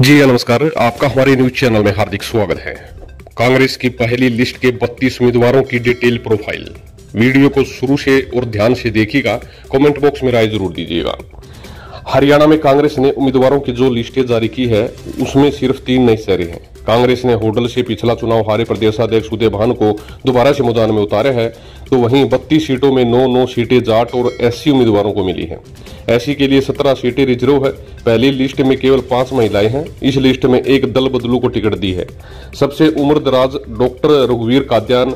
जी नमस्कार, आपका हमारे न्यूज चैनल में हार्दिक स्वागत है। कांग्रेस की पहली लिस्ट के 32 उम्मीदवारों की डिटेल प्रोफाइल। वीडियो को शुरू से और ध्यान से देखिएगा, कमेंट बॉक्स में राय जरूर दीजिएगा। हरियाणा में कांग्रेस ने उम्मीदवारों की जो लिस्टें जारी की है उसमें सिर्फ 3 नए चेहरे हैं। कांग्रेस ने होडल से पिछला चुनाव हारे प्रदेशाध्यक्ष उदय भान को दोबारा से मैदान में उतारा है, तो वहीं 32 सीटों में 9 सीटें जाट और एससी उम्मीदवारों को मिली हैं। एससी के लिए 17 सीटें रिजर्व है। पहली लिस्ट में केवल 5 महिलाएं हैं। इस लिस्ट में एक दल बदलू को टिकट दी है। सबसे उम्रदराज डॉक्टर रघुवीर काद्यान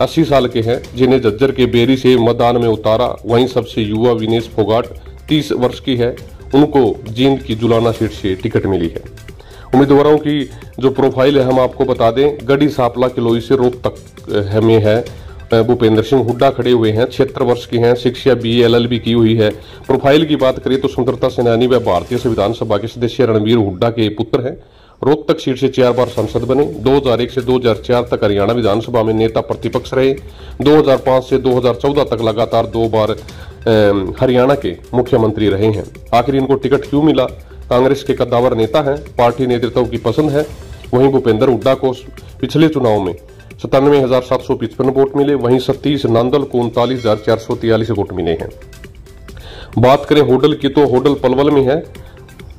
80 साल के हैं, जिन्हें झज्जर के बेरी से मैदान में उतारा। वहीं सबसे युवा विनेश फोगाट 30 वर्ष की है, उनको जींद की जुलाना सीट से टिकट मिली है। उम्मीदवारों की जो प्रोफाइल है हम आपको बता दें। गढ़ी सापला किलोई से रोहतक में है भूपेंद्र सिंह हुड्डा खड़े हुए हैं, 76 वर्ष के हैं, शिक्षा BA LLB की हुई है। प्रोफाइल की बात करें तो स्वतंत्रता सेनानी व भारतीय संविधान सभा के सदस्य रणवीर हुड्डा के पुत्र हैं। रोहतक सीट से 4 बार सांसद बने। 2001 से 2004 तक हरियाणा विधानसभा में नेता प्रतिपक्ष रहे। 2005 से 2014 तक लगातार 2 बार हरियाणा के मुख्यमंत्री रहे हैं। आखिर इनको टिकट क्यों मिला? कांग्रेस के कद्दावर नेता हैं, पार्टी नेतृत्व की पसंद है। वहीं भूपेंद्र हुड्डा को पिछले चुनाव में 97,755 वोट मिले। वहीं सतीश नांदल को 39,443 वोट मिले हैं। बात करें होडल की तो होडल पलवल में है।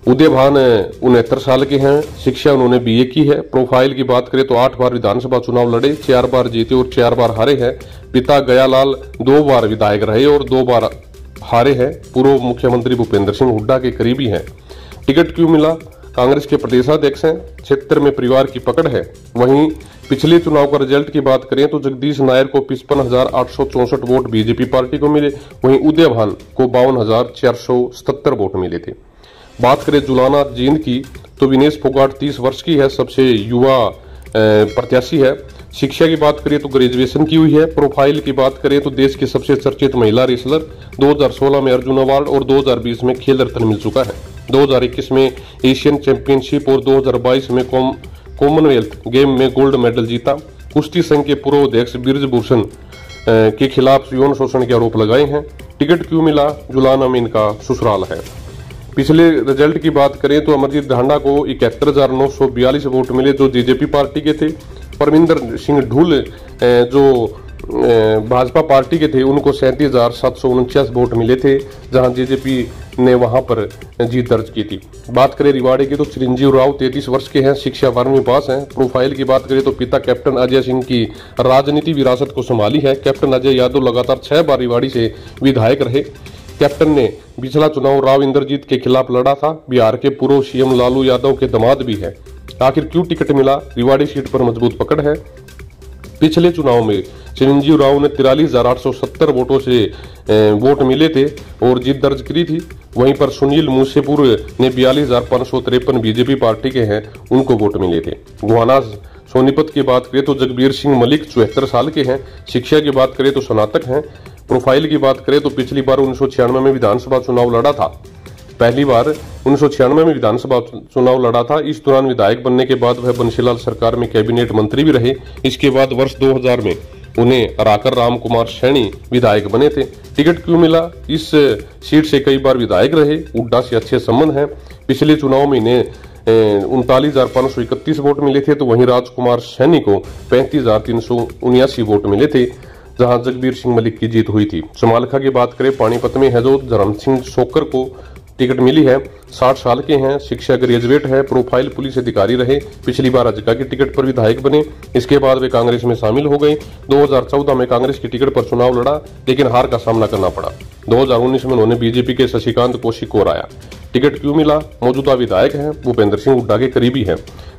उदय भान 69 साल के हैं, शिक्षा उन्होंने BA की है। प्रोफाइल की बात करें तो 8 बार विधानसभा चुनाव लड़े, 4 बार जीते और 4 बार हारे हैं। पिता गयालाल 2 बार विधायक रहे और 2 बार हारे हैं। पूर्व मुख्यमंत्री भूपेंद्र सिंह हुड्डा के करीबी हैं। टिकट क्यों मिला? कांग्रेस के प्रदेशाध्यक्ष हैं, क्षेत्र में परिवार की पकड़ है। वहीं पिछले चुनाव का रिजल्ट की बात करें तो जगदीश नायर को 55,864 वोट बीजेपी पार्टी को मिले। वहीं उदय भान को 52,477 वोट मिले थे। बात करें जुलाना जींद की तो विनेश फोगाट 30 वर्ष की है, सबसे युवा प्रत्याशी है। शिक्षा की बात करें तो ग्रेजुएशन की हुई है। प्रोफाइल की बात करें तो देश की सबसे चर्चित महिला रेसलर, 2016 में अर्जुन अवार्ड और 2020 में खेल रत्न मिल चुका है। 2021 में एशियन चैंपियनशिप और 2022 में कॉमनवेल्थ गेम में गोल्ड मेडल जीता। कुश्ती संघ के पूर्व अध्यक्ष बिरजभूषण के खिलाफ यौन शोषण के आरोप लगाए हैं। टिकट क्यों मिला? जुलाना में इनका ससुराल है। पिछले रिजल्ट की बात करें तो अमरजीत ढांडा को 71,942 वोट मिले, जो जेजेपी पार्टी के थे। परमिंदर सिंह ढूल जो भाजपा पार्टी के थे, उनको 37,749 वोट मिले थे, जहां जेजेपी ने वहां पर जीत दर्ज की थी। बात करें रिवाड़ी की तो चिरंजीव राव 33 वर्ष के हैं, शिक्षा 12वीं पास हैं। प्रोफाइल की बात करें तो पिता कैप्टन अजय सिंह की राजनीति विरासत को संभाली है। कैप्टन अजय यादव लगातार 6 बार रिवाड़ी से विधायक रहे। कैप्टन ने पिछला चुनाव राव इंद्रजीत के खिलाफ लड़ा था। बिहार के पूर्व CM लालू यादव के दामाद भी है। आखिर क्यों टिकट मिला? रिवाड़ी सीट पर मजबूत पकड़ है। पिछले चुनाव में चिरंजीव राव ने 43,870 वोटों से वोट मिले थे और जीत दर्ज की थी। वहीं पर सुनील मूसेपुर ने 42,553 बीजेपी पार्टी के हैं, उनको वोट मिले थे। गुहाना सोनीपत की बात करें तो जगबीर सिंह मलिक 74 साल के हैं। शिक्षा की बात करें तो स्नातक हैं। प्रोफाइल की बात करें तो पिछली बार 1996 में विधानसभा चुनाव लड़ा था। पहली बार 1996 में विधानसभा चुनाव लड़ा था। इस दौरान विधायक बनने के बाद वह बंशीलाल सरकार में कैबिनेट मंत्री भी रहे। इसके बाद वर्ष 2000 में उन्हें हराकर राम कुमार सैनी विधायक बने थे। टिकट क्यों मिला? इस सीट से कई बार विधायक रहे, हुड्डा से अच्छे संबंध हैं। पिछले चुनाव में इन्हें 39,531 वोट मिले थे, तो वहीं राजकुमार सैनी को 35,379 वोट मिले थे, जहां जगबीर सिंह मलिक की जीत हुई थी। समालखा की बात करें पानीपत में है, जो धर्म सिंह सोकर को टिकट मिली है। 60 साल के हैं, शिक्षा ग्रेजुएट है। प्रोफाइल पुलिस अधिकारी रहे। पिछली बार अजका की टिकट पर विधायक बने, इसके बाद वे कांग्रेस में शामिल हो गए। 2014 में कांग्रेस की टिकट पर चुनाव लड़ा, लेकिन हार का सामना करना पड़ा। 2019 में उन्होंने बीजेपी के शशिकांत कौशिक को हराया। टिकट क्यों मिला? मौजूदा विधायक हैं, भूपेंद्र सिंह हुड्डा के करीबी हैं।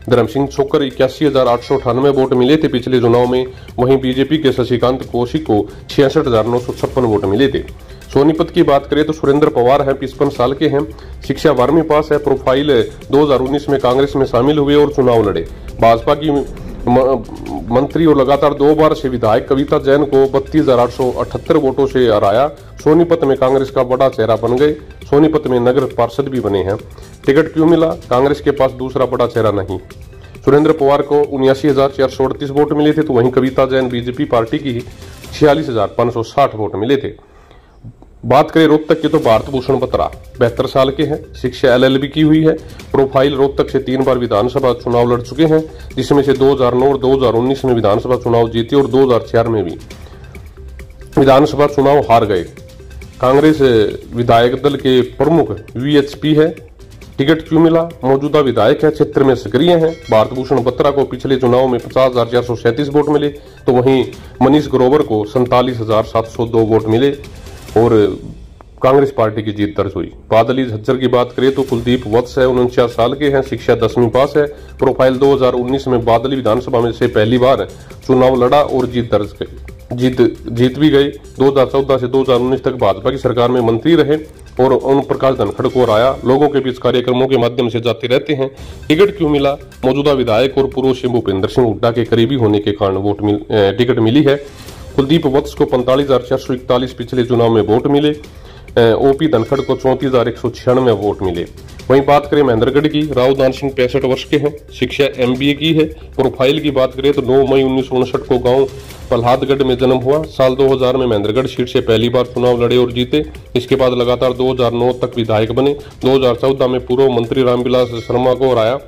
धर्म सिंह छोकर 81,898 वोट मिले थे पिछले चुनाव में। वहीं बीजेपी के शशिकांत कौशिक को 66,956 वोट मिले थे। सोनीपत की बात करें तो सुरेंद्र पवार हैं, 55 साल के हैं, शिक्षा 12वीं पास है। प्रोफाइल 2019 में कांग्रेस में शामिल हुए और चुनाव लड़े। भाजपा की मंत्री और लगातार 2 बार से विधायक कविता जैन को 32,878 वोटों से हराया। सोनीपत में कांग्रेस का बड़ा चेहरा बन गए। सोनीपत में नगर पार्षद भी बने हैं। टिकट क्यों मिला? कांग्रेस के पास दूसरा बड़ा चेहरा नहीं। सुरेंद्र पवार को 79,438 वोट मिले थे, तो वहीं कविता जैन बीजेपी पार्टी की 46,560 वोट मिले थे। बात करें रोहतक की तो भारत भूषण बत्रा 72 साल के हैं, शिक्षा LLB की हुई है। प्रोफाइल रोहतक से 3 बार विधानसभा चुनाव लड़ चुके हैं, जिसमें से 2009 और 2019 में विधानसभा चुनाव जीते और 2004 में भी विधानसभा चुनाव हार गए। कांग्रेस विधायक दल के प्रमुख VHP है। टिकट क्यों मिला? मौजूदा विधायक है, क्षेत्र में सक्रिय हैं। भारत भूषण बत्रा को पिछले चुनाव में 50,437 वोट मिले, तो वहीं मनीष ग्रोवर को 47,702 वोट मिले और कांग्रेस पार्टी की जीत दर्ज हुई। बादली झज्जर की बात करें तो कुलदीप वत्स है, 49 साल के हैं, शिक्षा 10वीं पास है। प्रोफाइल 2019 में बादली विधानसभा में से पहली बार चुनाव लड़ा और जीत भी गए। 2014 से 2019 तक भाजपा की सरकार में मंत्री रहे और ओम प्रकाश धनखड़ को हराया। लोगों के बीच कार्यक्रमों के माध्यम से जाते रहते हैं। टिकट क्यों मिला? मौजूदा विधायक और पूर्व सीएम भूपेंद्र सिंह हुड्डा के करीबी होने के कारण टिकट मिली है। कुलदीप वत्स को 45,441 पिछले चुनाव में वोट मिले। OP धनखड़ को 34,196 वोट मिले। वहीं बात करें महेंद्रगढ़ की, राव दान सिंह 65 वर्ष के हैं, शिक्षा MBA की है। प्रोफाइल की बात करें तो 9 मई 1959 को गांव प्रहलादगढ़ में जन्म हुआ। साल 2000 में महेंद्रगढ़ सीट से पहली बार चुनाव लड़े और जीते। इसके बाद लगातार 2009 तक विधायक बने। 2014 में पूर्व मंत्री रामविलास शर्मा को हराया।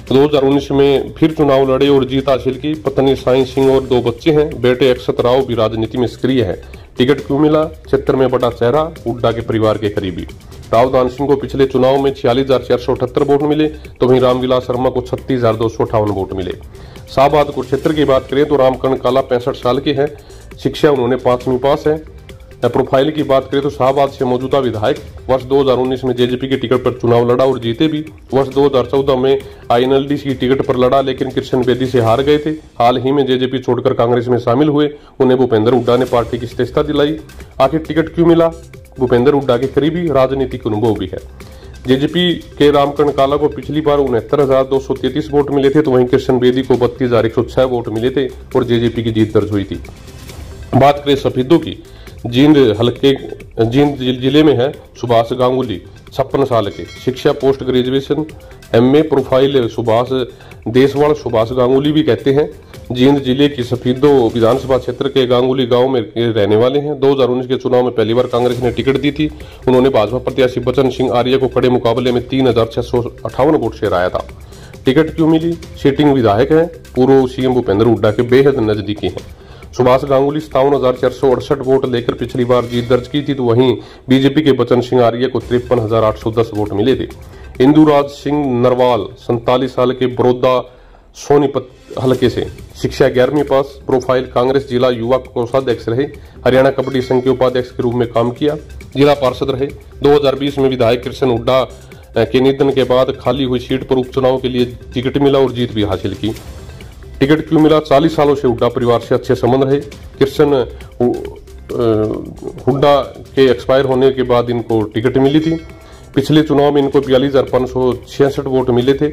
2019 में फिर चुनाव लड़े और जीत हासिल की। पत्नी साई सिंह और 2 बच्चे हैं। बेटे अक्षत राव भी राजनीति में सक्रिय है। टिकट क्यों मिला? क्षेत्र में बड़ा चेहरा, हुड्डा के परिवार के करीबी। राव दान सिंह को पिछले चुनाव में 46,478 वोट मिले, तो वहीं रामविलास शर्मा को 36,258 वोट मिले। शाहबाद कुरुक्षेत्र की बात करें तो रामकरण काला 65 साल के हैं, शिक्षा उन्होंने 5वीं पास है। प्रोफाइल की बात करें तो शाहबाद से मौजूदा विधायक, वर्ष 2019 में JJP के टिकट पर चुनाव लड़ा और जीते भी। वर्ष 2014 में INLD की टिकट पर लड़ा लेकिन कृष्ण बेदी से हार गए थे। हाल ही में JJP छोड़कर कांग्रेस में शामिल हुए। उन्हें भूपेंद्र हुड्डा ने पार्टी की सदस्यता दिलाई। आखिर टिकट क्यों मिला? भूपेंद्र हुड्डा के करीबी, राजनीतिक अनुभव भी है। JJP के रामकरण काला को पिछली बार 69,233 वोट मिले थे, तो वहीं कृष्ण बेदी को 32,106 वोट मिले थे और JJP की जीत दर्ज हुई थी। बात करें सफेदों की, जींद जिले में है सुभाष गांगुली 56 साल के, शिक्षा post graduation MA। Profile Subhash Deshwal Subhash Ganguly भी कहते हैं। जींद जिले की सफेदो विधानसभा क्षेत्र के गांगुली गांव में रहने वाले हैं। 2019 के चुनाव में पहली बार कांग्रेस ने टिकट दी थी। उन्होंने भाजपा प्रत्याशी बचन सिंह आर्य को कड़े मुकाबले में 3,658 वोट से हराया था। टिकट क्यों मिली? सिटिंग विधायक है, पूर्व सीएम भूपेंद्र हुड्डा के बेहद नजदीकी हैं। सुभाष गांगुली 57,468 वोट लेकर पिछली बार जीत दर्ज की थी, तो वहीं BJP के बचन सिंह आर्य को 53,810 वोट मिले थे। इंदुराज सिंह नरवाल 47 साल के बड़ौदा सोनीपत हलके से, शिक्षा 11वीं पास। प्रोफाइल कांग्रेस जिला युवा कोषाध्यक्ष रहे, हरियाणा कबड्डी संघ के उपाध्यक्ष के रूप में काम किया, जिला पार्षद रहे। 2020 में विधायक कृष्ण हुड्डा के निधन के बाद खाली हुई सीट पर उपचुनाव के लिए टिकट मिला और जीत भी हासिल की। टिकट क्यों मिला? 40 सालों से हुड्डा परिवार से अच्छे संबंध रहे। कृष्ण हुड्डा के एक्सपायर होने के बाद इनको टिकट मिली थी। पिछले चुनाव में इनको 42,566 वोट मिले थे।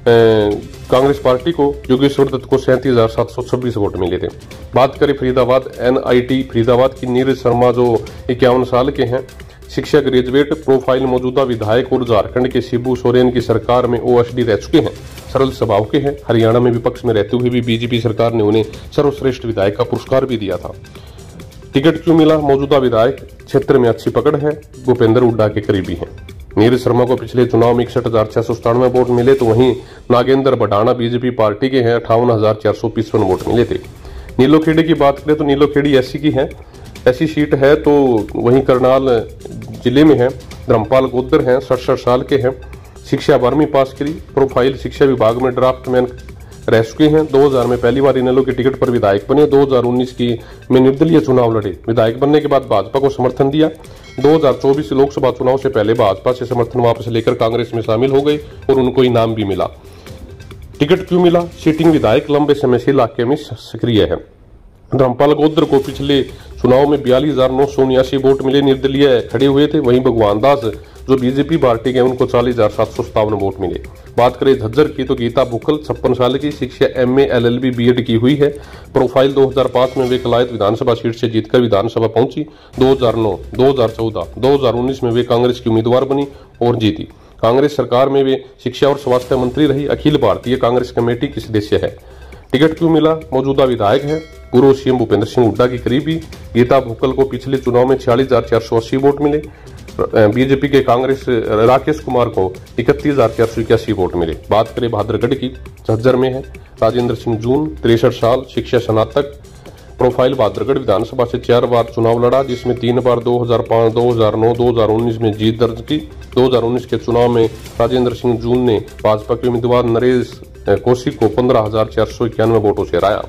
कांग्रेस पार्टी को योगेश्वर दत्त को 37,726 वोट मिले थे। बात करें फरीदाबाद, NIT फरीदाबाद की नीरज शर्मा जो 51 साल के हैं, शिक्षा ग्रेजुएट। प्रोफाइल मौजूदा विधायक और झारखंड के शिबू सोरेन की सरकार में OSD रह चुके हैं, सरल स्वभाव के हैं। हरियाणा में विपक्ष में रहते हुए भी BJP सरकार ने उन्हें सर्वश्रेष्ठ विधायक का पुरस्कार भी दिया था। टिकट क्यों मिला? मौजूदा विधायक, क्षेत्र में अच्छी पकड़ है, भूपेंद्र हुड्डा के करीबी हैं। नीरज शर्मा को पिछले चुनाव में 61,697 वोट मिले, तो वहीं नागेंद्र बढ़ाना BJP पार्टी के हैं, 58,455 वोट मिले थे। नीलोखेड़ी की बात करें तो नीलोखेड़ी SC की है, ऐसी सीट है। तो वहीं करनाल जिले में है, धर्मपाल गोदर हैं, 67 साल के हैं, शिक्षा 12वीं पास करी। प्रोफाइल शिक्षा विभाग में ड्राफ्टमैन रह चुके हैं। 2000 में पहली बार इनेलो के टिकट पर विधायक बने। 2019 में निर्दलीय चुनाव लड़े, विधायक बनने के बाद भाजपा को समर्थन दिया। 2024 लोकसभा चुनाव से पहले भाजपा से समर्थन वापस लेकर कांग्रेस में शामिल हो गए और उनको इनाम भी मिला। टिकट क्यों मिला? सिटिंग विधायक, लंबे समय से इलाके में सक्रिय है। धर्मपाल गोदर को पिछले चुनाव में 42,979 वोट मिले, निर्दलीय खड़े हुए थे। वहीं भगवान दास जो BJP पार्टी के, उनको 40,757 वोट मिले। बात करें झज्जर की तो गीता बुखल 56 साल की, शिक्षा MA LLB BEd की हुई है। प्रोफाइल 2005 में वे कलायत विधानसभा सीट से जीतकर विधानसभा पहुंची। 2009, 2014, 2019 में वे कांग्रेस की उम्मीदवार बनी और जीती। कांग्रेस सरकार में वे शिक्षा और स्वास्थ्य मंत्री रही। अखिल भारतीय कांग्रेस कमेटी की सदस्य है। टिकट क्यों मिला? मौजूदा विधायक है, पूर्व सीएम भूपेंद्र सिंह हुड्डा की करीबी गीता भुक्कल को पिछले चुनाव में 46,480 वोट मिले। बीजेपी के कांग्रेस राकेश कुमार को 31,481 वोट मिले। बात करें भाद्रगढ़ की, झज्जर में है राजेंद्र सिंह जून, 63 साल, शिक्षा स्नातक, प्रोफाइल भाद्रगढ़ विधानसभा से 4 बार चुनाव लड़ा, जिसमें 3 बार 2005, 2009, 2019 में जीत दर्ज की। 2019 के चुनाव में राजेंद्र सिंह जून ने भाजपा के उम्मीदवार नरेश कौशिक को 15,491 वोटों से हराया।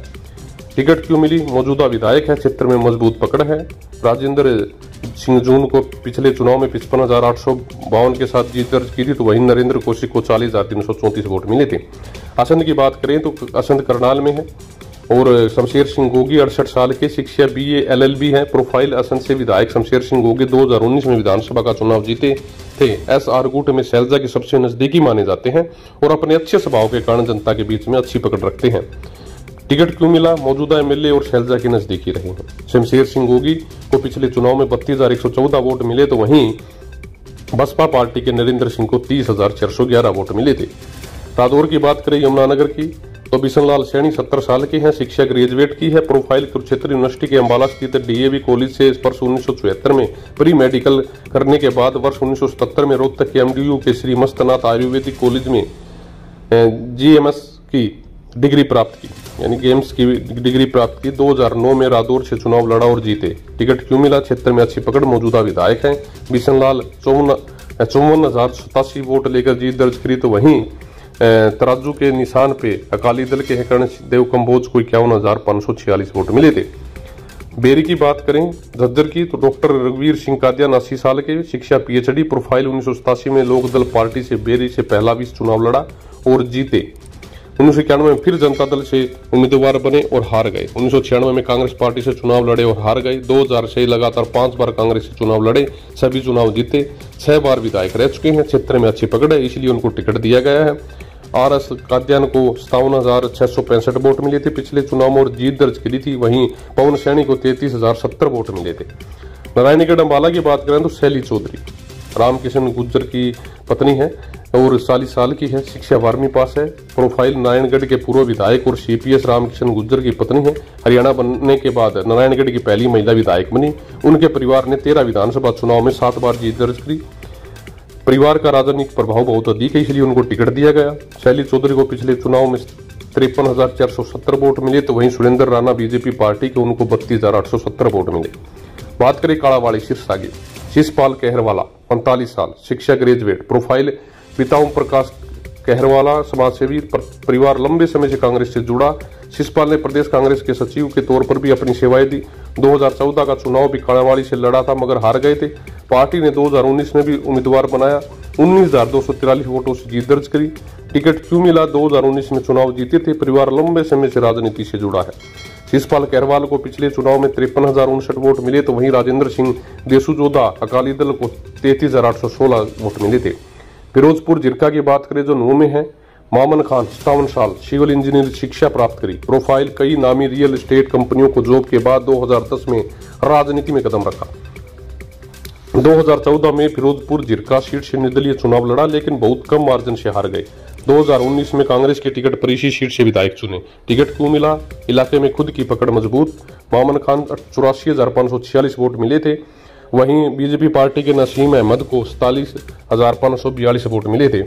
टिकट क्यों मिली? मौजूदा विधायक है, क्षेत्र में मजबूत पकड़ है। राजेंद्र सिंह जून को पिछले चुनाव में 55,852 के साथ जीत दर्ज की थी, तो वहीं नरेंद्र कौशिक को 40,334 वोट मिले थे। असंध की बात करें तो असंध करनाल में है और शमशेर सिंह गोगी 68 साल के, शिक्षा BA LLB है। प्रोफाइल असंध से विधायक शमशेर सिंह गोगी 2019 में विधानसभा का चुनाव जीते थे। SR गुट में शैलजा के सबसे नजदीकी माने जाते हैं और अपने अच्छे स्वभाव के कारण जनता के बीच में अच्छी पकड़ रखते हैं। टिकट क्यों मिला? मौजूदा MLA और शैलजा के नजदीकी रहे हैं। शमशेर सिंह गोगी को पिछले चुनाव में 32,114 वोट मिले, तो वहीं बसपा पार्टी के नरेंद्र सिंह को 30,411 वोट मिले थे। रादौर की बात करें यमुनानगर की, तो बिशनलाल सैनी 70 साल के हैं, शिक्षा ग्रेजुएट की है। प्रोफाइल कुरुक्षेत्र यूनिवर्सिटी के अम्बाला स्थित DAV कॉलेज से वर्ष 1974 में प्री मेडिकल करने के बाद वर्ष 1977 में रोहतक के MDU के श्री मस्तनाथ आयुर्वेदिक कॉलेज में GMS की डिग्री प्राप्त की, यानी गेम्स की डिग्री प्राप्त की। 2009 में रादौर से चुनाव लड़ा और जीते। टिकट क्यों मिला? क्षेत्र में अच्छी पकड़, मौजूदा विधायक हैं। बिशनलाल 54,087 वोट लेकर जीत दर्ज करी, तो वहीं तराजू के निशान पे अकाली दल के कर्ण देव कंबोज को 51,546 वोट मिले थे। बेरी की बात करें झज्जर की, तो डॉक्टर रघुवीर सिंह कादियान 80 साल के, शिक्षा PhD, प्रोफाइल 1987 में लोकदल पार्टी से बेरी से पहला भी चुनाव लड़ा और जीते। 1991 में फिर जनता दल से उम्मीदवार बने और हार गए। 1996 में कांग्रेस पार्टी से चुनाव लड़े और हार गए। 2000 से लगातार 5 बार कांग्रेस से चुनाव लड़े, सभी चुनाव जीते। 6 बार विधायक रह चुके हैं। क्षेत्र में अच्छी पकड़ है, इसलिए उनको टिकट दिया गया है। RS कादियान को 57,665 वोट मिले थे पिछले चुनाव में और जीत दर्ज करी थी। वहीं पवन सैनी को 33,070 वोट मिले थे। नारायणगढ़ अम्बाला की बात करें तो शैली चौधरी रामकिशन गुज्जर की पत्नी है और 40 साल की है, शिक्षा 12वीं पास है। प्रोफाइल नारायणगढ़ के पूर्व विधायक और CPS रामकिशन गुज्जर की पत्नी है। हरियाणा बनने के बाद नारायणगढ़ की पहली महिला विधायक बनी। उनके परिवार ने 13 विधानसभा चुनाव में 7 बार जीत दर्ज करी। परिवार का राजनीतिक प्रभाव बहुत अधिक है, इसलिए उनको टिकट दिया गया। शैली चौधरी को पिछले चुनाव में 53,470 वोट मिले, तो वहीं सुरेंद्र राणा BJP पार्टी के उनको 32,870 वोट मिले। बात करें काड़ावाड़ी सिरसा की, शिषपाल कहरवाला 45 साल, शिक्षा ग्रेजुएट, प्रोफाइल पिता ओम प्रकाश कहरवाला समाजसेवी, परिवार लंबे समय से कांग्रेस से जुड़ा। शिषपाल ने प्रदेश कांग्रेस के सचिव के तौर पर भी अपनी सेवाएं दी। 2014 का चुनाव भी काड़ावाड़ी से लड़ा था मगर हार गए थे। पार्टी ने 2019 में भी उम्मीदवार बनाया, 19,243 वोटों से जीत दर्ज करी। टिकट क्यों मिला? 2019 में चुनाव जीते थे। परिवार लंबे समय से राजनीति से जुड़ा है। शिषपाल कहरवाल को पिछले चुनाव में 53,059 वोट मिले, तो वहीं राजेंद्र सिंह देसूजोदा अकाली दल को 33,816 वोट मिले थे। फिरोजपुर जिरका की बात करें जो नूह में है, मामन खान 57 साल, सिविल इंजीनियर शिक्षा प्राप्त करी। प्रोफाइल कई नामी रियल एस्टेट कंपनियों को जॉब के बाद 2010 में राजनीति में कदम रखा। 2014 में फिरोजपुर जिरका सीट से निर्दलीय चुनाव लड़ा, लेकिन बहुत कम मार्जिन से हार गए। 2019 में कांग्रेस की टिकट पर इसी सीट से विधायक चुने। टिकट क्यों मिला? इलाके में खुद की पकड़ मजबूत। मामन खान 84,546 वोट मिले थे। वहीं बीजेपी पार्टी के नसीम अहमद को 47,542 वोट मिले थे।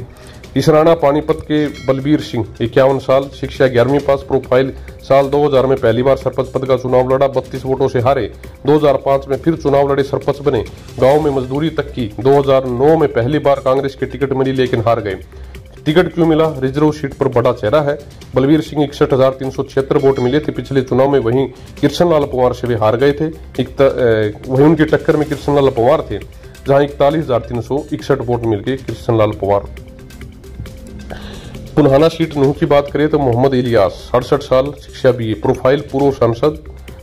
इसराना पानीपत के बलबीर सिंह 51 साल, शिक्षा 11वीं पास, प्रोफाइल साल 2000 में पहली बार सरपंच पद का चुनाव लड़ा, 32 वोटों से हारे। 2005 में फिर चुनाव लड़े, सरपंच बने, गांव में मजदूरी तक की। 2009 में पहली बार कांग्रेस की टिकट मिली लेकिन हार गए। टिकट क्यों मिला? रिजर्व सीट पर बड़ा चेहरा है। बलबीर सिंह 61,376 वोट मिले थे पिछले चुनाव में, वहीं कृष्णलाल पंवार से वे हार गए थे। वहीं उनकी टक्कर में कृष्णलाल पंवार थे, जहां 41,361 वोट मिल गए कृष्णलाल पंवार। पुनहाना सीट नूह की बात करें तो मोहम्मद इलियास 68 साल, शिक्षा BA, प्रोफाइल पूर्व सांसद,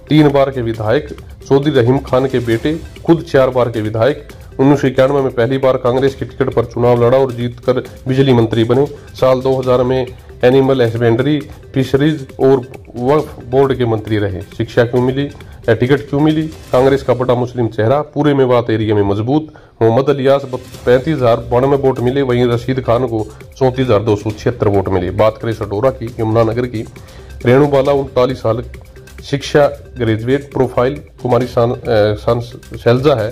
3 बार के विधायक, चौधरी रहीम खान के बेटे, खुद 4 बार के विधायक। 1991 में पहली बार कांग्रेस की टिकट पर चुनाव लड़ा और जीतकर बिजली मंत्री बने। साल 2000 में एनिमल हस्बेंड्री, फिशरीज और वक्फ बोर्ड के मंत्री रहे। शिक्षा क्यों मिली या टिकट क्यों मिली? कांग्रेस का बड़ा मुस्लिम चेहरा, पूरे मेवात एरिया में मजबूत। मोहम्मद इलियास 35,092 वोट मिले, वहीं रशीद खान को 34,276 वोट मिले। बात करें सटोरा की, यमुनानगर की, रेणुबाला 39 साल शिक्षा ग्रेजुएट प्रोफाइल कुमारी शैलजा है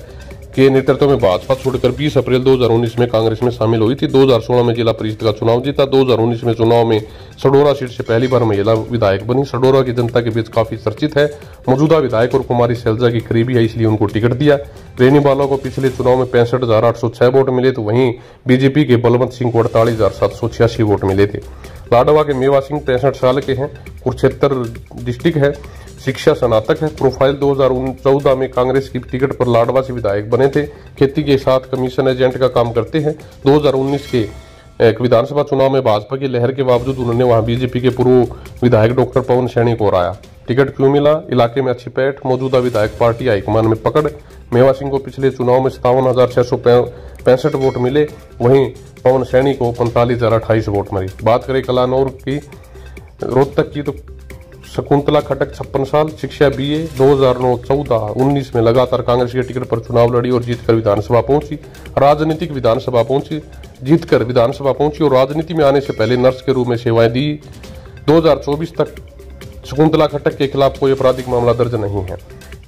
के नेतृत्व में भाजपा छोड़कर 20 अप्रैल 2019 में कांग्रेस में शामिल हुई थी। 2016 में जिला परिषद का चुनाव जीता। 2019 में चुनाव में सडोरा सीट से पहली बार महिला विधायक बनी। सडोरा की जनता के बीच काफी चर्चित है। मौजूदा विधायक और कुमारी शैलजा की करीबी है, इसलिए उनको टिकट दिया। रेनीवाला को पिछले चुनाव में 65,806 वोट मिले तो वहीं बीजेपी के बलवंत सिंह को 48,786 वोट मिले थे। लाडवा के मेवा सिंह 65 साल के हैं, कुरुक्षेत्र डिस्ट्रिक्ट है, शिक्षा स्नातक है। प्रोफाइल 2014 में कांग्रेस की टिकट पर लाडवा से विधायक बने थे। खेती के साथ कमीशन एजेंट का काम करते हैं। 2019 के विधानसभा चुनाव में भाजपा की लहर के बावजूद उन्होंने वहां बीजेपी के पूर्व विधायक डॉक्टर पवन सैनी को हराया। टिकट क्यों मिला? इलाके में अच्छी पैठ, मौजूदा विधायक पार्टी हाईकमान में पकड़। मेवा सिंह को पिछले चुनाव में 57,665 वोट मिले, वहीं पवन सैनी को 45,028 वोट मिले। बात करें कलानौर की, रोहतक की, तो शकुंतला खटक 56 साल, शिक्षा BA, 2009-14-19 में लगातार कांग्रेस के टिकट पर चुनाव लड़ी और जीतकर विधानसभा पहुंची। जीतकर विधानसभा पहुंची और राजनीति में आने से पहले नर्स के रूप में सेवाएं दी। 2024 तक शकुंतला खटक के खिलाफ कोई आपराधिक मामला दर्ज नहीं है।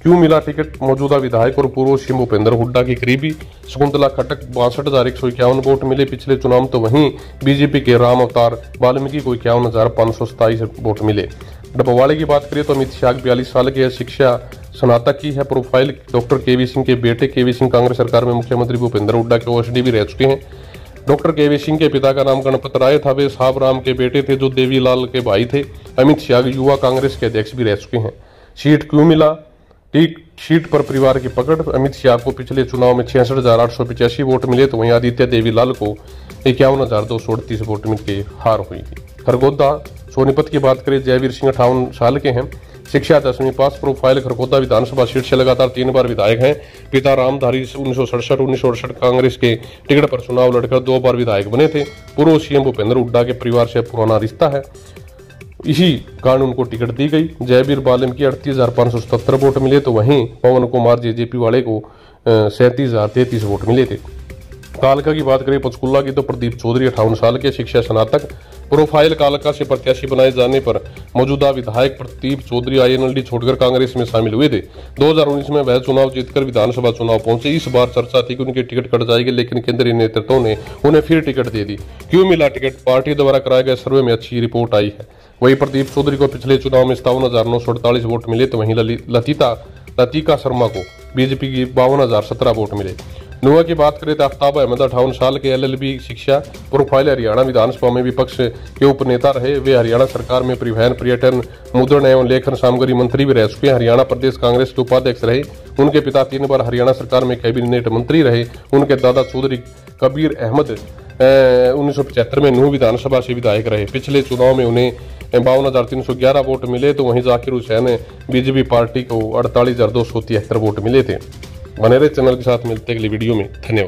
क्यों मिला टिकट? मौजूदा विधायक और पूर्व सीएम भूपेंद्र हुड्डा की करीबी। शकुंतला खटक 62,151 वोट मिले पिछले चुनाव, तो वहीं बीजेपी के राम अवतार वाल्मीकि को 51,527 वोट मिले। डबवाड़े की बात करें तो अमित शाह 42 साल के, शिक्षा स्नातक की है। प्रोफाइल डॉक्टर KV सिंह के बेटे KV सिंह कांग्रेस सरकार में मुख्यमंत्री भूपेंद्र हुड्डा के OSD भी रह चुके हैं। डॉक्टर KV सिंह के पिता का नाम गणपत राय था, वे साहब राम के बेटे थे जो देवीलाल के भाई थे। अमित शाह युवा कांग्रेस के अध्यक्ष भी रह चुके हैं। सीट क्यों मिला? सीट पर परिवार की पकड़। अमित शाह को पिछले चुनाव में 66,885 वोट मिले तो वहीं आदित्य देवीलाल को 51,238 वोट मिलकर हार हुई थी। खरगोदा सोनीपत की बात करें, जयवीर सिंह 58 साल के हैं, शिक्षा 10वीं पास। प्रोफाइल खरगोदा विधानसभा सीट से लगातार 3 बार विधायक हैं। पिता रामधारी 1967-1968 कांग्रेस के टिकट पर चुनाव लड़कर 2 बार विधायक बने थे। पूर्व सीएम भूपेंद्र हुड्डा के परिवार से पुराना रिश्ता है, इसी कारण उनको टिकट दी गई। जयवीर बालिम की 38,577 वोट मिले तो वहीं पवन कुमार JJP वाले को 37,033 वोट मिले थे। कालका की बात करें पंचकुला की, तो प्रदीप चौधरी 58 साल के, शिक्षा स्नातक। प्रोफाइल कालका से प्रत्याशी बनाए जाने पर मौजूदा विधायक प्रदीप चौधरी INLD छोड़कर कांग्रेस में शामिल हुए थे। 2019 में वह चुनाव जीतकर विधानसभा चुनाव पहुंचे। इस बार चर्चा थी कि उनकी टिकट कट जाएगी, लेकिन केंद्रीय नेतृत्व ने उन्हें फिर टिकट दे दी। क्यों मिला टिकट? पार्टी द्वारा कराए गए सर्वे में अच्छी रिपोर्ट आई है। वहीं प्रदीप चौधरी को पिछले चुनाव में 57,948 वोट मिले तो वहीं लतिका शर्मा को बीजेपी की 52,017 वोट मिले। नुआ की बात करें तो आफ्ताब अहमद 58 साल के, LLB शिक्षा। प्रोफाइल हरियाणा विधानसभा में विपक्ष के उपनेता रहे। वे हरियाणा सरकार में परिवहन, पर्यटन, मुद्रण एवं लेखन सामग्री मंत्री भी रह चुके हैं। हरियाणा प्रदेश कांग्रेस के उपाध्यक्ष रहे। उनके पिता 3 बार हरियाणा सरकार में कैबिनेट मंत्री रहे। उनके दादा चौधरी कबीर अहमद 1975 में नूह विधानसभा से विधायक रहे। पिछले चुनाव में उन्हें 52,311 वोट मिले तो वहीं जाकिर हुसैन बीजेपी पार्टी को 48,273 वोट मिले थे। बने रहे चैनल के साथ, मिलते अगली वीडियो में। धन्यवाद।